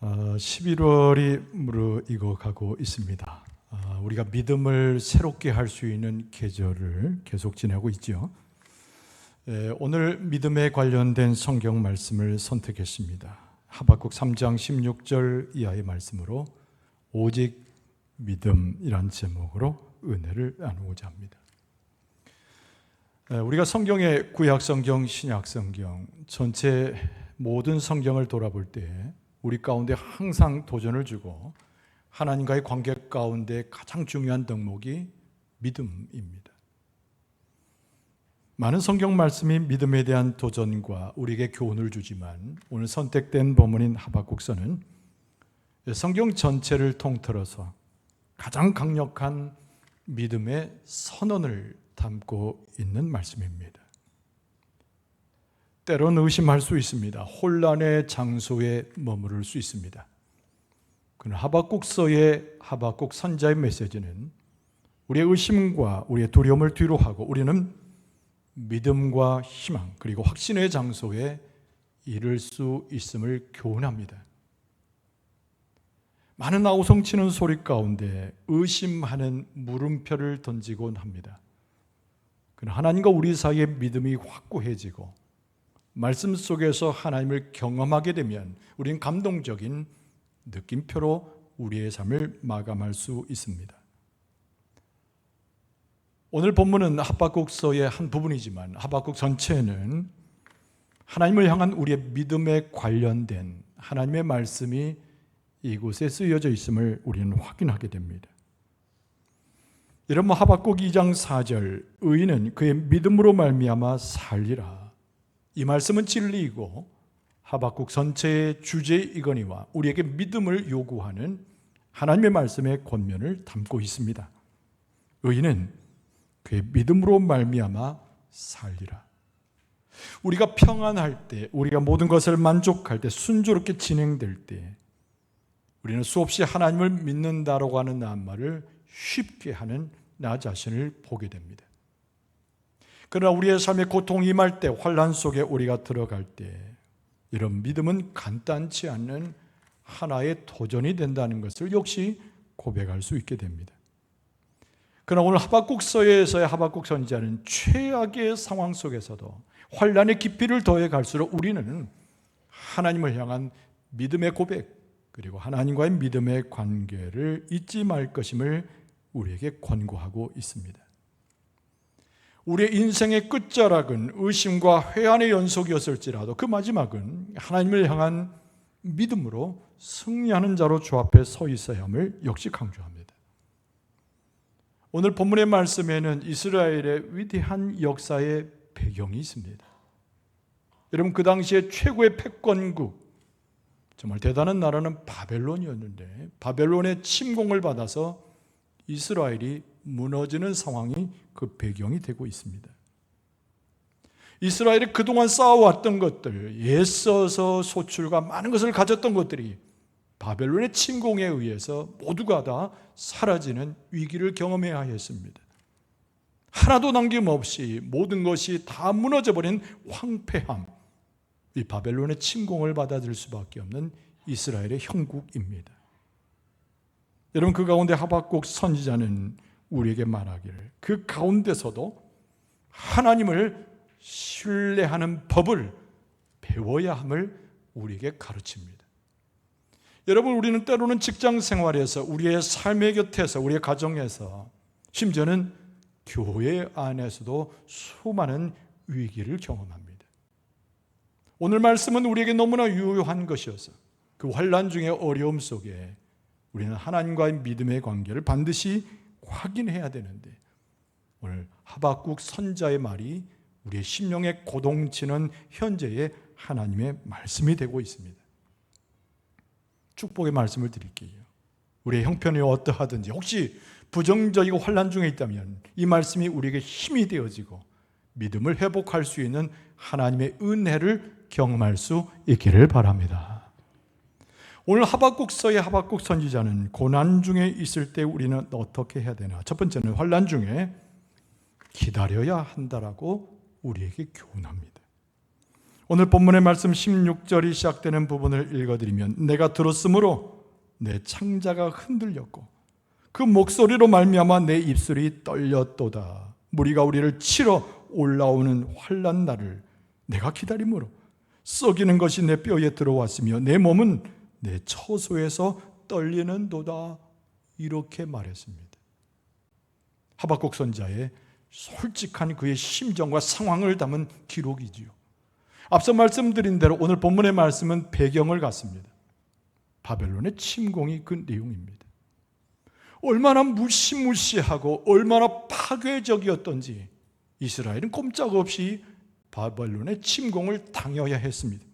11월이 무르익어 가고 있습니다. 우리가 믿음을 새롭게 할 수 있는 계절을 계속 지내고 있죠. 오늘 믿음에 관련된 성경 말씀을 선택했습니다. 하박국 3장 16절 이하의 말씀으로 오직 믿음이란 제목으로 은혜를 나누고자 합니다. 우리가 성경의 구약성경, 신약성경 전체 모든 성경을 돌아볼 때 우리 가운데 항상 도전을 주고 하나님과의 관계 가운데 가장 중요한 덕목이 믿음입니다. 많은 성경 말씀이 믿음에 대한 도전과 우리에게 교훈을 주지만 오늘 선택된 본문인 하박국서는 성경 전체를 통틀어서 가장 강력한 믿음의 선언을 담고 있는 말씀입니다. 때로는 의심할 수 있습니다. 혼란의 장소에 머무를 수 있습니다. 그러나 하박국서의 하박국 선자의 메시지는 우리의 의심과 우리의 두려움을 뒤로 하고 우리는 믿음과 희망 그리고 확신의 장소에 이를 수 있음을 교훈합니다. 많은 아우성치는 소리 가운데 의심하는 물음표를 던지곤 합니다. 그러나 하나님과 우리 사이의 믿음이 확고해지고 말씀 속에서 하나님을 경험하게 되면 우리는 감동적인 느낌표로 우리의 삶을 마감할 수 있습니다. 오늘 본문은 하박국서의 한 부분이지만 하박국 전체는 하나님을 향한 우리의 믿음에 관련된 하나님의 말씀이 이곳에 쓰여져 있음을 우리는 확인하게 됩니다. 여러분, 하박국 2장 4절 의인은 그의 믿음으로 말미암아 살리라. 이 말씀은 진리이고 하박국 전체의 주제이거니와 우리에게 믿음을 요구하는 하나님의 말씀의 권면을 담고 있습니다. 의인은 그의 믿음으로 말미암아 살리라. 우리가 평안할 때, 우리가 모든 것을 만족할 때, 순조롭게 진행될 때 우리는 수없이 하나님을 믿는다라고 하는 낱말을 쉽게 하는 나 자신을 보게 됩니다. 그러나 우리의 삶에 고통이 임할 때, 환난 속에 우리가 들어갈 때 이런 믿음은 간단치 않는 하나의 도전이 된다는 것을 역시 고백할 수 있게 됩니다. 그러나 오늘 하박국서에서의 하박국 선지자는 최악의 상황 속에서도 환난의 깊이를 더해 갈수록 우리는 하나님을 향한 믿음의 고백 그리고 하나님과의 믿음의 관계를 잊지 말 것임을 우리에게 권고하고 있습니다. 우리의 인생의 끝자락은 의심과 회한의 연속이었을지라도 그 마지막은 하나님을 향한 믿음으로 승리하는 자로 주 앞에 서 있어야 함을 역시 강조합니다. 오늘 본문의 말씀에는 이스라엘의 위대한 역사의 배경이 있습니다. 여러분, 그 당시에 최고의 패권국, 정말 대단한 나라는 바벨론이었는데 바벨론의 침공을 받아서 이스라엘이 무너지는 상황이 그 배경이 되고 있습니다. 이스라엘이 그동안 쌓아왔던 것들, 애써서 소출과 많은 것을 가졌던 것들이 바벨론의 침공에 의해서 모두가 다 사라지는 위기를 경험해야 했습니다. 하나도 남김없이 모든 것이 다 무너져버린 황폐함, 이 바벨론의 침공을 받아들일 수밖에 없는 이스라엘의 형국입니다. 여러분, 그 가운데 하박국 선지자는 우리에게 말하기를 그 가운데서도 하나님을 신뢰하는 법을 배워야 함을 우리에게 가르칩니다. 여러분, 우리는 때로는 직장 생활에서 우리의 삶의 곁에서 우리의 가정에서 심지어는 교회 안에서도 수많은 위기를 경험합니다. 오늘 말씀은 우리에게 너무나 유효한 것이어서 그 환난 중의 어려움 속에 우리는 하나님과의 믿음의 관계를 반드시 확인해야 되는데 오늘 하박국 선자의 말이 우리의 심령에 고동치는 현재의 하나님의 말씀이 되고 있습니다. 축복의 말씀을 드릴게요. 우리의 형편이 어떠하든지 혹시 부정적이고 환난 중에 있다면 이 말씀이 우리에게 힘이 되어지고 믿음을 회복할 수 있는 하나님의 은혜를 경험할 수 있기를 바랍니다. 오늘 하박국서의 하박국 선지자는 고난 중에 있을 때 우리는 어떻게 해야 되나? 첫 번째는 환난 중에 기다려야 한다라고 우리에게 교훈합니다. 오늘 본문의 말씀 16절이 시작되는 부분을 읽어드리면 내가 들었으므로 내 창자가 흔들렸고 그 목소리로 말미암아 내 입술이 떨렸도다. 무리가 우리를 치러 올라오는 환난 날을 내가 기다림으로 썩이는 것이 내 뼈에 들어왔으며 내 몸은 내 처소에서 떨리는도다. 이렇게 말했습니다. 하박국 선지자의 솔직한 그의 심정과 상황을 담은 기록이지요. 앞서 말씀드린 대로 오늘 본문의 말씀은 배경을 갖습니다. 바벨론의 침공이 그 내용입니다. 얼마나 무시무시하고 얼마나 파괴적이었던지 이스라엘은 꼼짝없이 바벨론의 침공을 당해야 했습니다.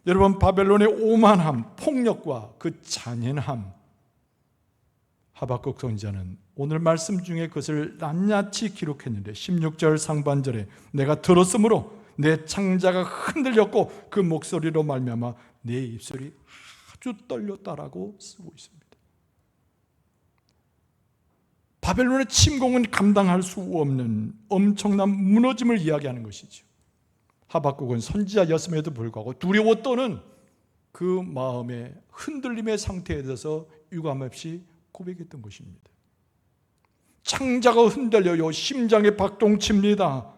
여러분, 바벨론의 오만함, 폭력과 그 잔인함, 하박국 선지자는 오늘 말씀 중에 그것을 낱낱이 기록했는데 16절 상반절에 내가 들었으므로 내 창자가 흔들렸고 그 목소리로 말미암아 내 입술이 아주 떨렸다라고 쓰고 있습니다. 바벨론의 침공은 감당할 수 없는 엄청난 무너짐을 이야기하는 것이죠. 하박국은 선지자였음에도 불구하고 두려워 떠는 그 마음의 흔들림의 상태에 대해서 유감없이 고백했던 것입니다. 창자가 흔들려요. 심장에 박동칩니다.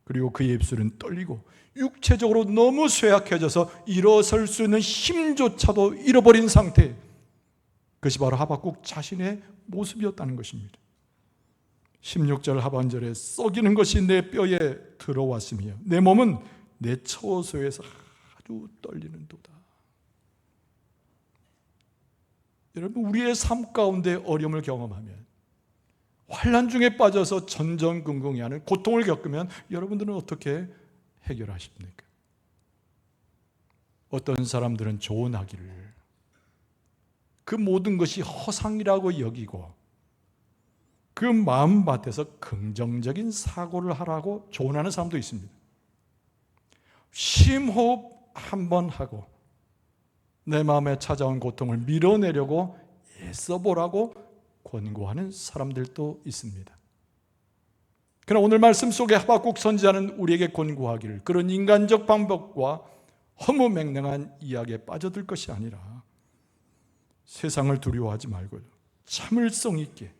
그리고 그의 입술은 떨리고 육체적으로 너무 쇠약해져서 일어설 수 있는 힘조차도 잃어버린 상태. 그것이 바로 하박국 자신의 모습이었다는 것입니다. 16절 하반절에 썩이는 것이 내 뼈에 들어왔으며 내 몸은 내 처소에서 아주 떨리는도다. 여러분, 우리의 삶 가운데 어려움을 경험하면 환난 중에 빠져서 전전긍긍해하는 고통을 겪으면 여러분들은 어떻게 해결하십니까? 어떤 사람들은 조언하기를 그 모든 것이 허상이라고 여기고 그 마음밭에서 긍정적인 사고를 하라고 조언하는 사람도 있습니다. 심호흡 한번 하고 내 마음에 찾아온 고통을 밀어내려고 애써보라고 권고하는 사람들도 있습니다. 그러나 오늘 말씀 속에 하박국 선지자는 우리에게 권고하기를 그런 인간적 방법과 허무맹랑한 이야기에 빠져들 것이 아니라 세상을 두려워하지 말고 참을성 있게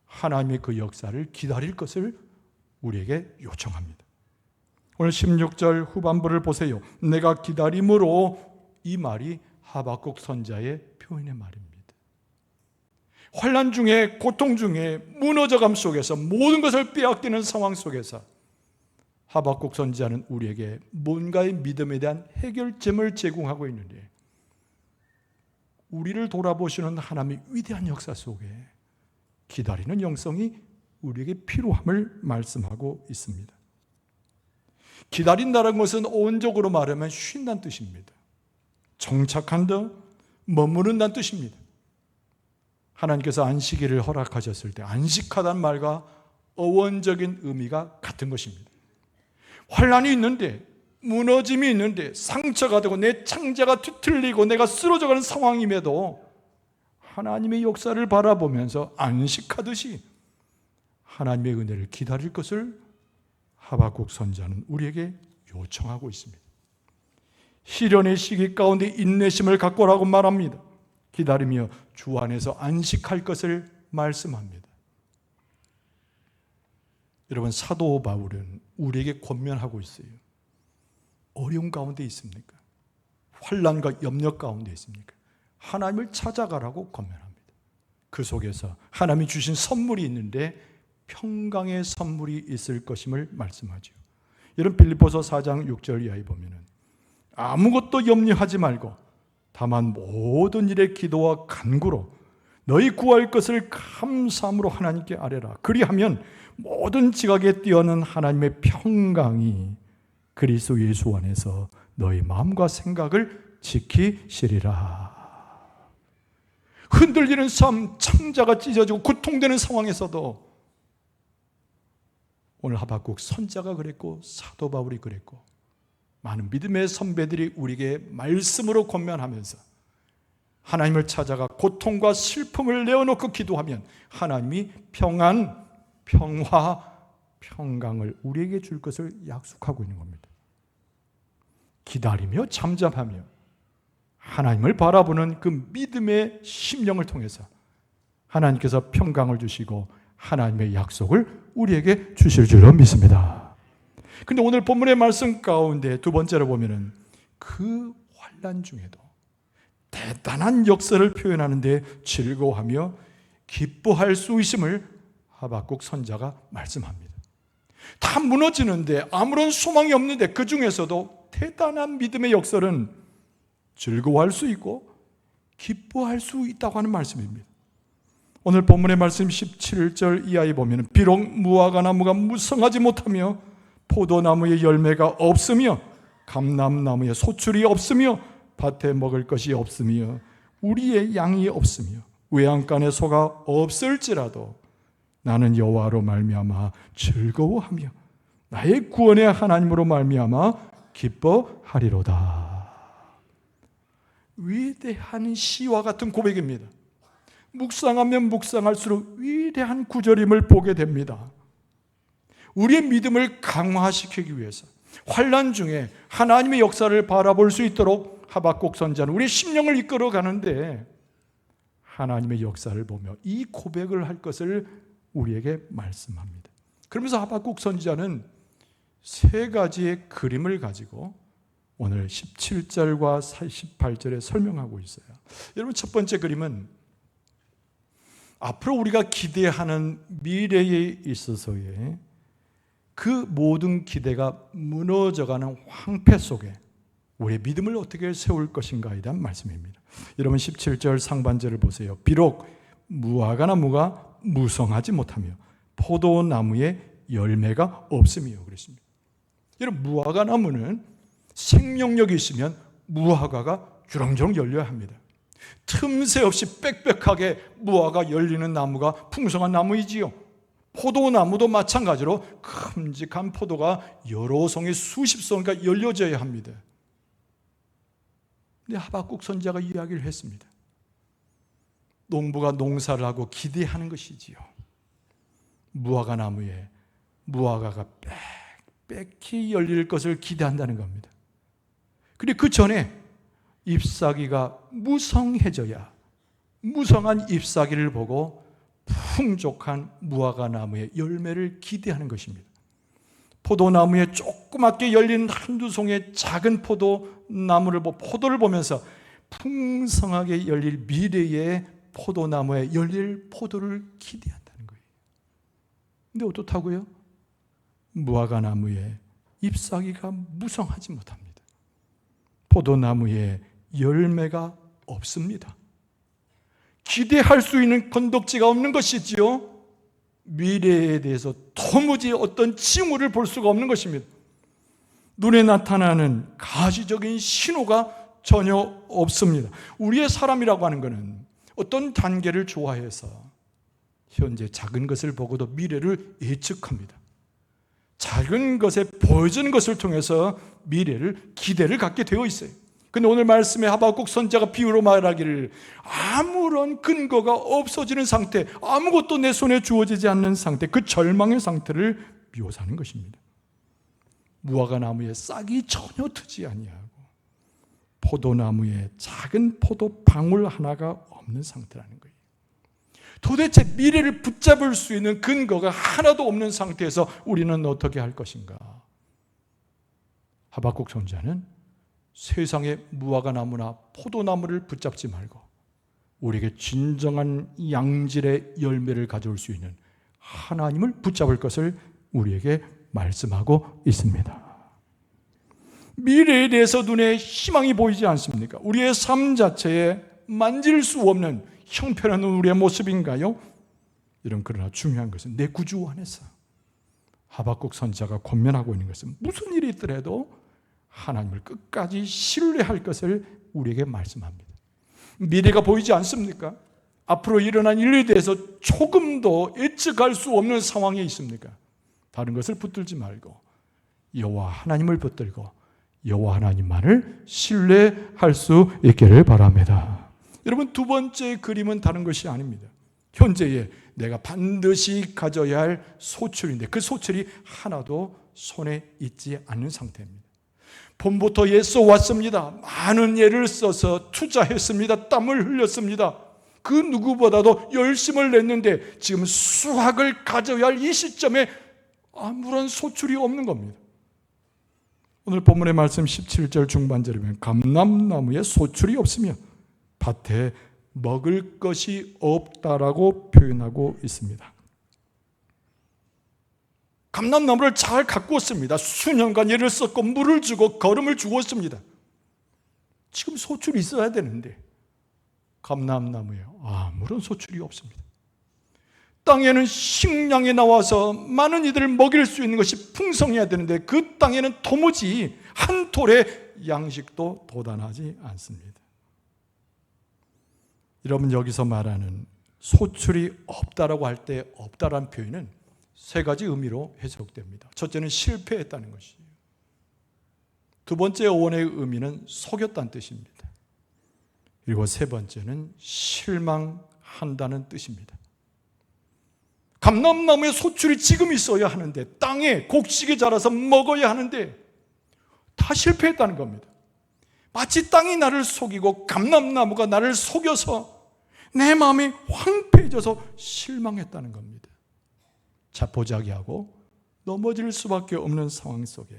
하나님의 그 역사를 기다릴 것을 우리에게 요청합니다. 오늘 16절 후반부를 보세요. 내가 기다림으로, 이 말이 하박국 선지자의 표현의 말입니다. 환난 중에, 고통 중에, 무너져감 속에서, 모든 것을 빼앗기는 상황 속에서 하박국 선지자는 우리에게 뭔가의 믿음에 대한 해결점을 제공하고 있는데, 우리를 돌아보시는 하나님의 위대한 역사 속에 기다리는 영성이 우리에게 필요함을 말씀하고 있습니다. 기다린다는 것은 온적으로 말하면 쉰다는 뜻입니다. 정착한다, 머무른다는 뜻입니다. 하나님께서 안식일을 허락하셨을 때 안식하다는 말과 어원적인 의미가 같은 것입니다. 환난이 있는데, 무너짐이 있는데, 상처가 되고 내 창자가 뒤틀리고 내가 쓰러져가는 상황임에도 하나님의 역사를 바라보면서 안식하듯이 하나님의 은혜를 기다릴 것을 하박국 선지자는 우리에게 요청하고 있습니다. 시련의 시기 가운데 인내심을 갖고라고 말합니다. 기다리며 주 안에서 안식할 것을 말씀합니다. 여러분, 사도 바울은 우리에게 권면하고 있어요. 어려움 가운데 있습니까? 환난과 염려 가운데 있습니까? 하나님을 찾아가라고 권면합니다. 그 속에서 하나님이 주신 선물이 있는데 평강의 선물이 있을 것임을 말씀하죠. 여러분, 빌립보서 4장 6절 이하에 보면은 아무것도 염려하지 말고 다만 모든 일에 기도와 간구로 너희 구할 것을 감사함으로 하나님께 아뢰라. 그리하면 모든 지각에 뛰어는 하나님의 평강이 그리스도 예수 안에서 너희 마음과 생각을 지키시리라. 흔들리는 삶, 창자가 찢어지고 고통되는 상황에서도 오늘 하박국 선지자가 그랬고 사도 바울이 그랬고 많은 믿음의 선배들이 우리에게 말씀으로 권면하면서 하나님을 찾아가 고통과 슬픔을 내어놓고 기도하면 하나님이 평안, 평화, 평강을 우리에게 줄 것을 약속하고 있는 겁니다. 기다리며 잠잠하며 하나님을 바라보는 그 믿음의 심령을 통해서 하나님께서 평강을 주시고 하나님의 약속을 우리에게 주실 줄로 믿습니다. 근데 오늘 본문의 말씀 가운데 두 번째로 보면은 그 환난 중에도 대단한 역사를 표현하는 데 즐거워하며 기뻐할 수 있음을 하박국 선자가 말씀합니다. 다 무너지는데 아무런 소망이 없는데 그 중에서도 대단한 믿음의 역사는 즐거워할 수 있고 기뻐할 수 있다고 하는 말씀입니다. 오늘 본문의 말씀 17절 이하에 보면 비록 무화과 나무가 무성하지 못하며 포도나무의 열매가 없으며 감람나무에 소출이 없으며 밭에 먹을 것이 없으며 우리의 양이 없으며 외양간에 소가 없을지라도 나는 여호와로 말미암아 즐거워하며 나의 구원의 하나님으로 말미암아 기뻐하리로다. 위대한 시와 같은 고백입니다. 묵상하면 묵상할수록 위대한 구절임을 보게 됩니다. 우리의 믿음을 강화시키기 위해서 환난 중에 하나님의 역사를 바라볼 수 있도록 하박국 선자는 우리의 심령을 이끌어 가는데 하나님의 역사를 보며 이 고백을 할 것을 우리에게 말씀합니다. 그러면서 하박국 선자는 세 가지의 그림을 가지고 오늘 17절과 18절에 설명하고 있어요. 여러분, 첫 번째 그림은 앞으로 우리가 기대하는 미래에 있어서의 그 모든 기대가 무너져가는 황폐 속에 우리의 믿음을 어떻게 세울 것인가에 대한 말씀입니다. 여러분 17절 상반절을 보세요. 비록 무화과 나무가 무성하지 못하며 포도나무에 열매가 없으며 그랬습니다. 여러분, 무화과 나무는 생명력이 있으면 무화과가 주렁주렁 열려야 합니다. 틈새 없이 빽빽하게 무화과가 열리는 나무가 풍성한 나무이지요. 포도나무도 마찬가지로 큼직한 포도가 여러 송이 수십 송이가 열려져야 합니다. 근데 하박국 선지자가 이야기를 했습니다. 농부가 농사를 하고 기대하는 것이지요. 무화과 나무에 무화과가 빽빽히 열릴 것을 기대한다는 겁니다. 그리고 그 전에 잎사귀가 무성해져야 무성한 잎사귀를 보고 풍족한 무화과 나무의 열매를 기대하는 것입니다. 포도나무에 조그맣게 열린 한두 송의 작은 포도를 보면서 풍성하게 열릴 미래의 포도나무에 열릴 포도를 기대한다는 거예요. 근데 어떻다고요? 무화과 나무에 잎사귀가 무성하지 못합니다. 포도나무에 열매가 없습니다. 기대할 수 있는 건덕지가 없는 것이지요. 미래에 대해서 도무지 어떤 징후를 볼 수가 없는 것입니다. 눈에 나타나는 가시적인 신호가 전혀 없습니다. 우리의 사람이라고 하는 것은 어떤 단계를 좋아해서 현재 작은 것을 보고도 미래를 예측합니다. 작은 것에 보여지는 것을 통해서 미래를 기대를 갖게 되어 있어요. 근데 오늘 말씀에 하박국 선지자가 비유로 말하기를 아무런 근거가 없어지는 상태, 아무것도 내 손에 주어지지 않는 상태, 그 절망의 상태를 묘사하는 것입니다. 무화과 나무에 싹이 전혀 트지 아니하고 포도나무에 작은 포도 방울 하나가 없는 상태라는 거예요. 도대체 미래를 붙잡을 수 있는 근거가 하나도 없는 상태에서 우리는 어떻게 할 것인가? 하박국 선지자는 세상의 무화과 나무나 포도나무를 붙잡지 말고 우리에게 진정한 양질의 열매를 가져올 수 있는 하나님을 붙잡을 것을 우리에게 말씀하고 있습니다. 미래에 대해서 눈에 희망이 보이지 않습니까? 우리의 삶 자체에 만질 수 없는 형편없는 우리의 모습인가요? 그러나 중요한 것은 내 구주 안에서 하박국 선지자가 권면하고 있는 것은 무슨 일이 있더라도 하나님을 끝까지 신뢰할 것을 우리에게 말씀합니다. 미래가 보이지 않습니까? 앞으로 일어난 일에 대해서 조금도 예측할 수 없는 상황에 있습니까? 다른 것을 붙들지 말고 여호와 하나님을 붙들고 여호와 하나님만을 신뢰할 수 있기를 바랍니다. 여러분, 두 번째 그림은 다른 것이 아닙니다. 현재에 내가 반드시 가져야 할 소출인데 그 소출이 하나도 손에 있지 않는 상태입니다. 봄부터 애써 왔습니다. 많은 애를 써서 투자했습니다. 땀을 흘렸습니다. 그 누구보다도 열심을 냈는데 지금 수확을 가져야 할 이 시점에 아무런 소출이 없는 겁니다. 오늘 본문의 말씀 17절 중반절에 보면 감람나무에 소출이 없으며 밭에 먹을 것이 없다라고 표현하고 있습니다. 감람나무를 잘 가꾸었습니다. 수년간 애를 썼고 물을 주고 거름을 주었습니다. 지금 소출이 있어야 되는데 감람나무에 아무런 소출이 없습니다. 땅에는 식량이 나와서 많은 이들을 먹일 수 있는 것이 풍성해야 되는데 그 땅에는 도무지 한 톨의 양식도 돋아나지 않습니다. 여러분, 여기서 말하는 소출이 없다라고 할 때 없다라는 표현은 세 가지 의미로 해석됩니다. 첫째는 실패했다는 것이에요. 두 번째 어원의 의미는 속였다는 뜻입니다. 그리고 세 번째는 실망한다는 뜻입니다. 감람나무에 소출이 지금 있어야 하는데, 땅에 곡식이 자라서 먹어야 하는데 다 실패했다는 겁니다. 마치 땅이 나를 속이고 감람나무가 나를 속여서 내 마음이 황폐해져서 실망했다는 겁니다. 자포자기하고 넘어질 수밖에 없는 상황 속에,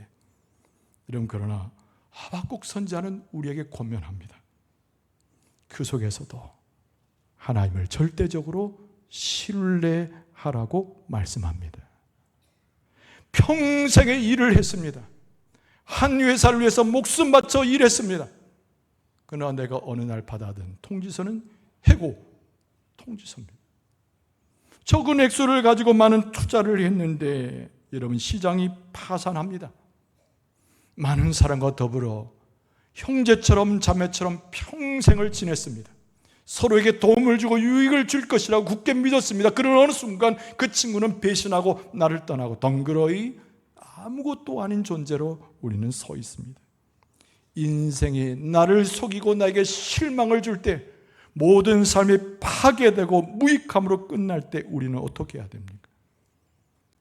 여러분, 그러나 하박국 선지자는 우리에게 권면합니다. 그 속에서도 하나님을 절대적으로 신뢰하라고 말씀합니다. 평생의 일을 했습니다. 한 회사를 위해서 목숨 바쳐 일했습니다. 그러나 내가 어느 날 받아든 통지서는 해고 통지서입니다. 적은 액수를 가지고 많은 투자를 했는데 여러분, 시장이 파산합니다. 많은 사람과 더불어 형제처럼 자매처럼 평생을 지냈습니다. 서로에게 도움을 주고 유익을 줄 것이라고 굳게 믿었습니다. 그러나 어느 순간 그 친구는 배신하고 나를 떠나고 덩그러이 아무것도 아닌 존재로 우리는 서 있습니다. 인생이 나를 속이고 나에게 실망을 줄 때, 모든 삶이 파괴되고 무익함으로 끝날 때 우리는 어떻게 해야 됩니까?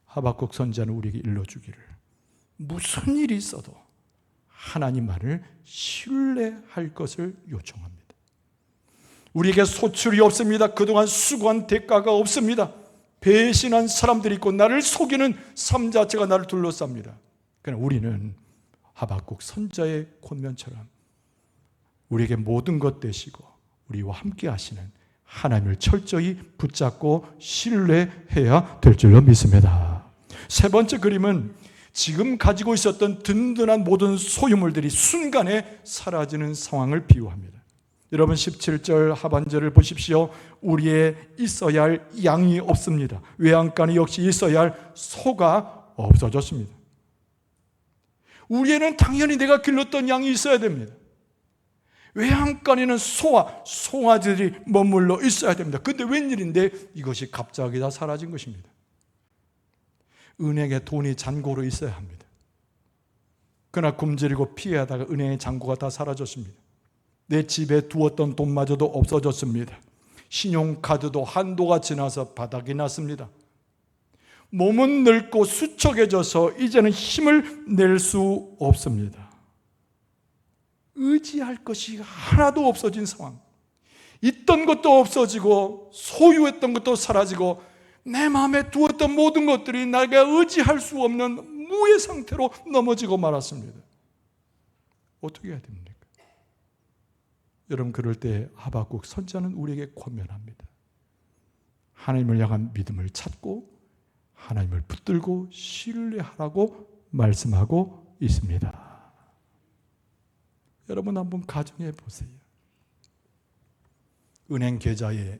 하박국 선지자는 우리에게 일러주기를, 무슨 일이 있어도 하나님만을 신뢰할 것을 요청합니다. 우리에게 소출이 없습니다. 그동안 수고한 대가가 없습니다. 배신한 사람들이 있고 나를 속이는 삶 자체가 나를 둘러쌉니다. 그러나 우리는 하박국 선지자의 권면처럼 우리에게 모든 것 되시고 우리와 함께 하시는 하나님을 철저히 붙잡고 신뢰해야 될 줄로 믿습니다. 세 번째 그림은 지금 가지고 있었던 든든한 모든 소유물들이 순간에 사라지는 상황을 비유합니다. 여러분, 17절 하반절을 보십시오. 우리의 있어야 할 양이 없습니다. 외양간에 역시 있어야 할 소가 없어졌습니다. 우리에는 당연히 내가 길렀던 양이 있어야 됩니다. 외양간에는 소와 송아지들이 머물러 있어야 됩니다. 근데 웬일인데 이것이 갑자기 다 사라진 것입니다. 은행에 돈이 잔고로 있어야 합니다. 그러나 굶주리고 피해하다가 은행의 잔고가 다 사라졌습니다. 내 집에 두었던 돈마저도 없어졌습니다. 신용카드도 한도가 지나서 바닥이 났습니다. 몸은 늙고 수척해져서 이제는 힘을 낼 수 없습니다. 의지할 것이 하나도 없어진 상황. 있던 것도 없어지고 소유했던 것도 사라지고 내 마음에 두었던 모든 것들이 내가 의지할 수 없는 무의 상태로 넘어지고 말았습니다. 어떻게 해야 됩니까? 여러분, 그럴 때 하박국 선지자는 우리에게 권면합니다. 하나님을 향한 믿음을 찾고 하나님을 붙들고 신뢰하라고 말씀하고 있습니다. 여러분, 한번 가정해 보세요. 은행 계좌에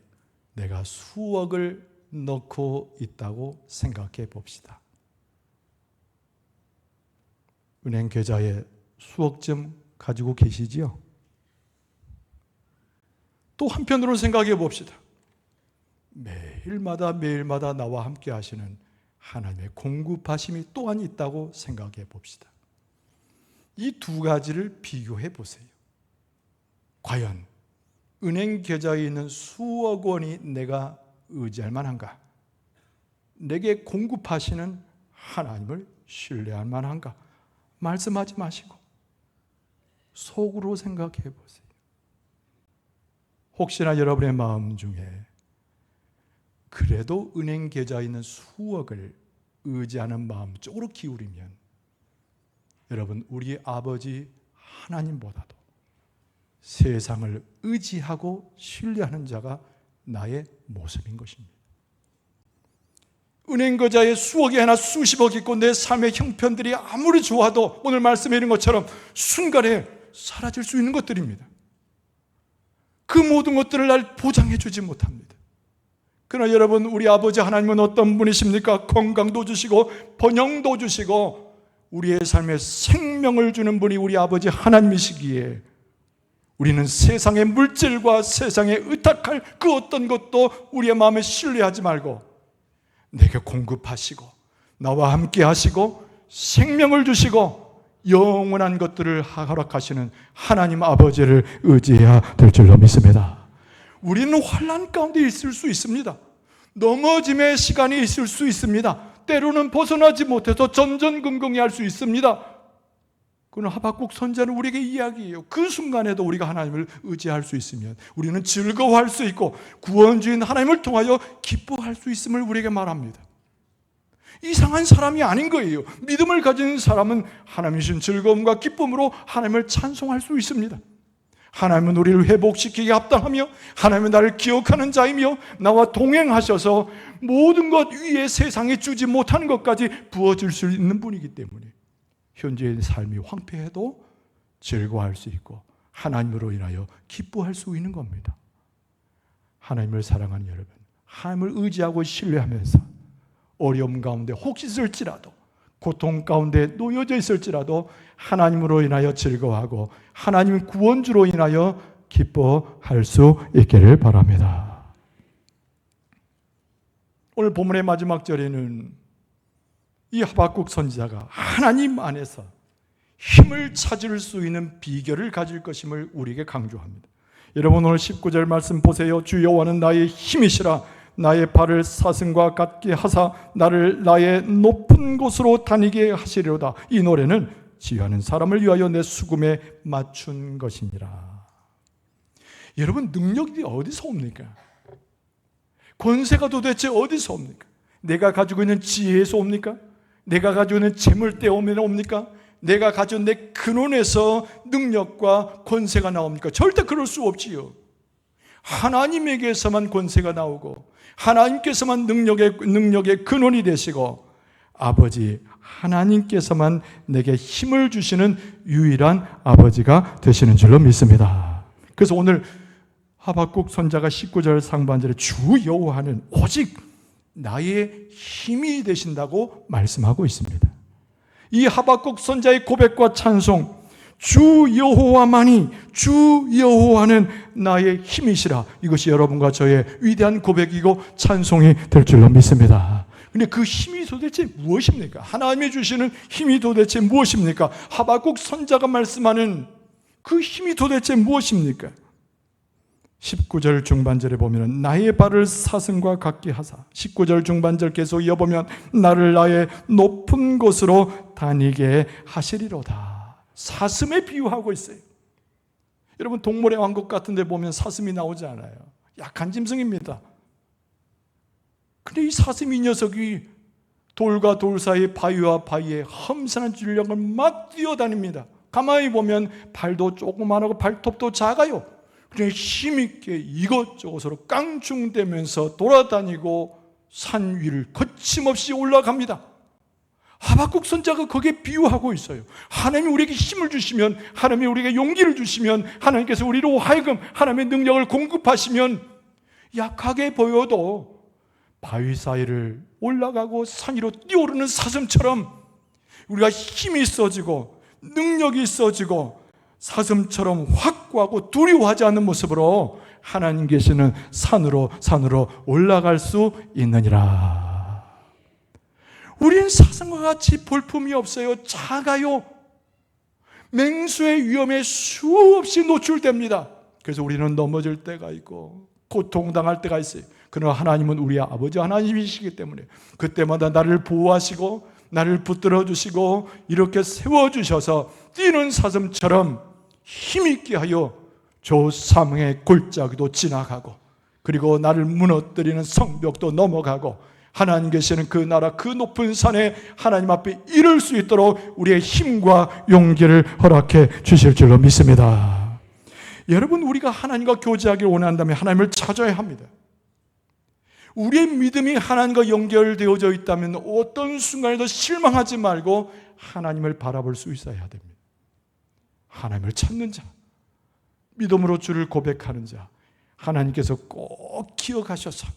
내가 수억을 넣고 있다고 생각해 봅시다. 은행 계좌에 수억쯤 가지고 계시지요? 또 한편으로 생각해 봅시다. 매일마다 나와 함께 하시는 하나님의 공급하심이 또한 있다고 생각해 봅시다. 이 두 가지를 비교해 보세요. 과연 은행 계좌에 있는 수억 원이 내가 의지할 만한가? 내게 공급하시는 하나님을 신뢰할 만한가? 말씀하지 마시고 속으로 생각해 보세요. 혹시나 여러분의 마음 중에 그래도 은행 계좌에 있는 수억을 의지하는 마음 쪽으로 기울이면 여러분, 우리 아버지 하나님보다도 세상을 의지하고 신뢰하는 자가 나의 모습인 것입니다. 은행 계좌에 수억이 아니라 수십억 있고 내 삶의 형편들이 아무리 좋아도 오늘 말씀해 있는 것처럼 순간에 사라질 수 있는 것들입니다. 그 모든 것들을 날 보장해 주지 못합니다. 그러나 여러분, 우리 아버지 하나님은 어떤 분이십니까? 건강도 주시고 번영도 주시고 우리의 삶에 생명을 주는 분이 우리 아버지 하나님이시기에 우리는 세상의 물질과 세상에 의탁할 그 어떤 것도 우리의 마음에 신뢰하지 말고 내게 공급하시고 나와 함께 하시고 생명을 주시고 영원한 것들을 허락하시는 하나님 아버지를 의지해야 될 줄로 믿습니다. 우리는 환난 가운데 있을 수 있습니다. 넘어짐의 시간이 있을 수 있습니다. 때로는 벗어나지 못해서 전전긍긍히 할 수 있습니다. 그건 하박국 선지자는 우리에게 이야기해요. 그 순간에도 우리가 하나님을 의지할 수 있으면 우리는 즐거워할 수 있고 구원주인 하나님을 통하여 기뻐할 수 있음을 우리에게 말합니다. 이상한 사람이 아닌 거예요. 믿음을 가진 사람은 하나님이 주신 즐거움과 기쁨으로 하나님을 찬송할 수 있습니다. 하나님은 우리를 회복시키기에 합당하며 하나님은 나를 기억하는 자이며 나와 동행하셔서 모든 것 위에 세상에 주지 못한 것까지 부어줄 수 있는 분이기 때문에 현재의 삶이 황폐해도 즐거워할 수 있고 하나님으로 인하여 기뻐할 수 있는 겁니다. 하나님을 사랑하는 여러분, 하나님을 의지하고 신뢰하면서 어려움 가운데 혹시 있을지라도 고통 가운데 놓여져 있을지라도 하나님으로 인하여 즐거워하고 하나님 구원주로 인하여 기뻐할 수 있기를 바랍니다. 오늘 본문의 마지막 절에는 이 하박국 선지자가 하나님 안에서 힘을 찾을 수 있는 비결을 가질 것임을 우리에게 강조합니다. 여러분, 오늘 19절 말씀 보세요. 주 여호와는 나의 힘이시라. 나의 발을 사슴과 같게 하사 나를 나의 높은 곳으로 다니게 하시리로다. 이 노래는 지휘하는 사람을 위하여 내 수금에 맞춘 것이니라. 여러분, 능력이 어디서 옵니까? 권세가 도대체 어디서 옵니까? 내가 가지고 있는 지혜에서 옵니까? 내가 가지고 있는 재물 때문에 옵니까? 내가 가진 내 근원에서 능력과 권세가 나옵니까? 절대 그럴 수 없지요. 하나님에게서만 권세가 나오고 하나님께서만 능력의 근원이 되시고 아버지 하나님께서만 내게 힘을 주시는 유일한 아버지가 되시는 줄로 믿습니다. 그래서 오늘 하박국 선지자가 19절 상반절에 주 여호와는 오직 나의 힘이 되신다고 말씀하고 있습니다. 이 하박국 선지자의 고백과 찬송, 주 여호와만이, 주 여호와는 나의 힘이시라, 이것이 여러분과 저의 위대한 고백이고 찬송이 될 줄로 믿습니다. 근데 그 힘이 도대체 무엇입니까? 하나님이 주시는 힘이 도대체 무엇입니까? 하박국 선지자가 말씀하는 그 힘이 도대체 무엇입니까? 19절 중반절에 보면 나의 발을 사슴과 같게 하사, 19절 중반절 계속 이어보면 나를 나의 높은 곳으로 다니게 하시리로다. 사슴에 비유하고 있어요. 여러분, 동물의 왕국 같은 데 보면 사슴이 나오지 않아요. 약한 짐승입니다. 근데 이 사슴, 이 녀석이 돌과 돌 사이, 바위와 바위에 험산한 줄력을 막 뛰어다닙니다. 가만히 보면 발도 조그만하고 발톱도 작아요. 그냥 힘있게 이것저것으로 깡충대면서 돌아다니고 산 위를 거침없이 올라갑니다. 하박국 선지자가 거기에 비유하고 있어요. 하나님이 우리에게 힘을 주시면, 하나님이 우리에게 용기를 주시면, 하나님께서 우리로 하여금 하나님의 능력을 공급하시면 약하게 보여도 바위 사이를 올라가고 산 위로 뛰어오르는 사슴처럼 우리가 힘이 있어지고 능력이 있어지고 사슴처럼 확고하고 두려워하지 않는 모습으로 하나님 계시는 산으로 올라갈 수 있느니라. 우리는 사슴과 같이 볼품이 없어요. 작아요. 맹수의 위험에 수없이 노출됩니다. 그래서 우리는 넘어질 때가 있고 고통당할 때가 있어요. 그러나 하나님은 우리 아버지 하나님이시기 때문에 그때마다 나를 보호하시고 나를 붙들어 주시고 이렇게 세워주셔서 뛰는 사슴처럼 힘있게 하여 저 사망의 골짜기도 지나가고, 그리고 나를 무너뜨리는 성벽도 넘어가고, 하나님 계시는 그 나라 그 높은 산에 하나님 앞에 이를 수 있도록 우리의 힘과 용기를 허락해 주실 줄로 믿습니다. 여러분, 우리가 하나님과 교제하기를 원한다면 하나님을 찾아야 합니다. 우리의 믿음이 하나님과 연결되어져 있다면 어떤 순간에도 실망하지 말고 하나님을 바라볼 수 있어야 됩니다. 하나님을 찾는 자, 믿음으로 주를 고백하는 자, 하나님께서 꼭 기억하셔서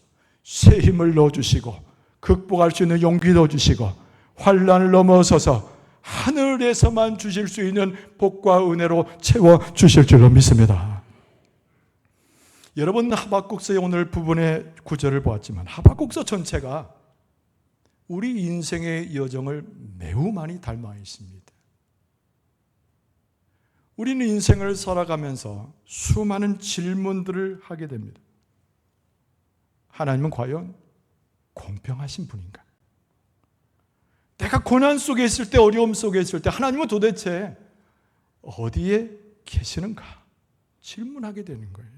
새 힘을 넣어주시고 극복할 수 있는 용기 넣어주시고 환난을 넘어서서 하늘에서만 주실 수 있는 복과 은혜로 채워주실 줄로 믿습니다. 여러분, 하박국서의 오늘 부분의 구절을 보았지만 하박국서 전체가 우리 인생의 여정을 매우 많이 닮아 있습니다. 우리는 인생을 살아가면서 수많은 질문들을 하게 됩니다. 하나님은 과연 공평하신 분인가? 내가 고난 속에 있을 때, 어려움 속에 있을 때 하나님은 도대체 어디에 계시는가? 질문하게 되는 거예요.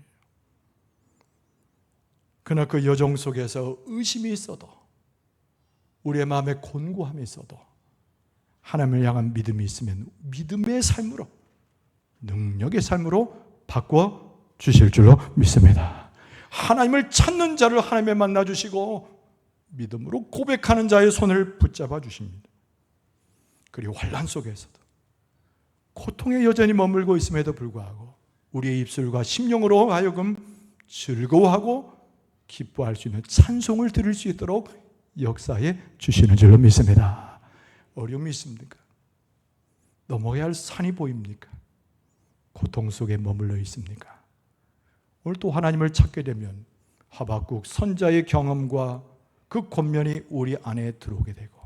그러나 그 여정 속에서 의심이 있어도, 우리의 마음에 곤고함이 있어도 하나님을 향한 믿음이 있으면 믿음의 삶으로, 능력의 삶으로 바꿔 주실 줄로 믿습니다. 하나님을 찾는 자를 하나님에 만나주시고 믿음으로 고백하는 자의 손을 붙잡아 주십니다. 그리고 환난 속에서도 고통에 여전히 머물고 있음에도 불구하고 우리의 입술과 심령으로 하여금 즐거워하고 기뻐할 수 있는 찬송을 들을 수 있도록 역사해 주시는 줄로 믿습니다. 어려움이 있습니까? 넘어야 할 산이 보입니까? 고통 속에 머물러 있습니까? 오늘 또 하나님을 찾게 되면 하박국 선자의 경험과 그 권면이 우리 안에 들어오게 되고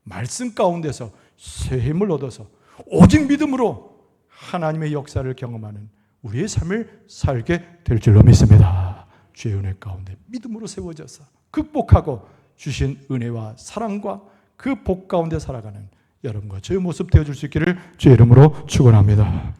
말씀 가운데서 새 힘을 얻어서 오직 믿음으로 하나님의 역사를 경험하는 우리의 삶을 살게 될 줄로 믿습니다. 주의 은혜 가운데 믿음으로 세워져서 극복하고 주신 은혜와 사랑과 그 복 가운데 살아가는 여러분과 저의 모습 되어줄 수 있기를 주의 이름으로 축원합니다.